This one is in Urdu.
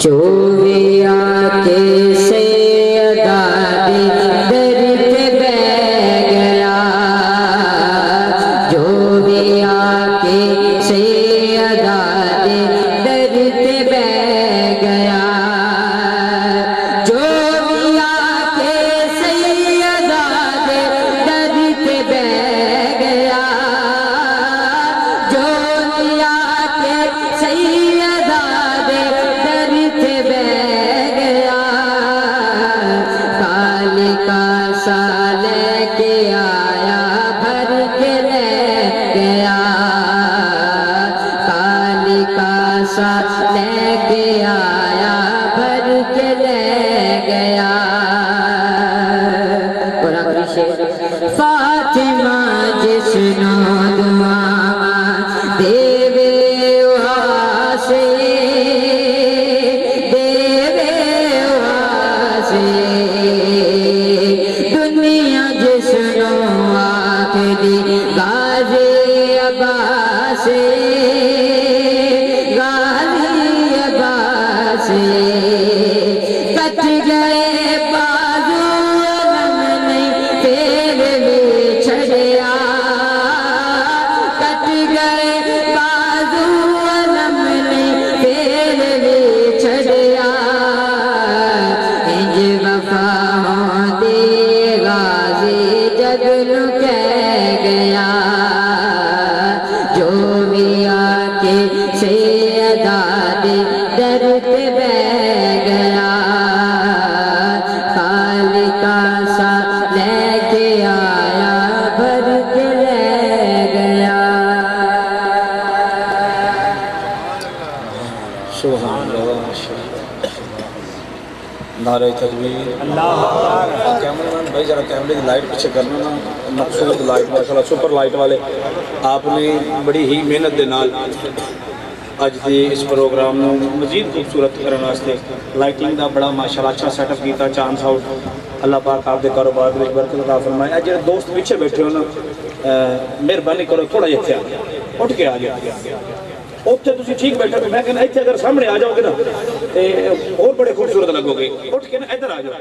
چوبیا کے سیدہ دے در پہ بہ گیا، چوبیا کے سیدہ دے در پہ بہ گیا، چوبیا کے سیدہ دے در پہ بہ گیا، چوبیا کے سیدہ دے در پہ بہ گیا، کالے کا سا لے کے آیا بھر کے لے گیا، کالے کا سا لے کے آیا بھر کے لے گیا۔ اور آخری شعر، فاطمہ جس نو دعا دیوے واسے، دیوے واسے، دنیا جس نو آخری غازی عباسے، غازی عباسے، کٹ گئے بازو علم نہیں پھر بھی چھڑیا، کٹ گئے بازو علم نہیں پھر بھی چھڑیا، انج وفا ہوں دی غازی جگ نو کہہ گیا، جو بھی آ کے سیدہ دے در پہ بہ گیا، خالقہ سا لے کے آیا بھر کے لے گیا۔ سبحان اللہ، نعرہ تکبیر۔ کیمرہ مین بھائی ذرا کیمرے کی لائٹ پیچھے کرنا نا، مقصود لائٹ ماشاءاللہ سپر لائٹ والے، آپ نے بڑی ہی محنت دے نال اج دی اس پروگرام نو مزید خوبصورت کرنے واسطے لائٹنگ دا بڑا ماشاءاللہ اچھا سیٹ اپ کیتا، چاند ساؤنڈ، اللہ پاک آپ دے کاروبار وچ برکت عطا فرمائے۔ اج جڑے دوست پیچھے بیٹھے ہو نا، مہربانی کرو تھوڑا جہا اتھے اٹھ کے آ جاؤ، اتھے تسی ٹھیک بیٹھے ہو، میں کہنا اتھے اگر سامنے آ جاؤ گے نا اور بڑے خوبصورت لگو گے، اٹھ کے نا ادھر آ جاؤ۔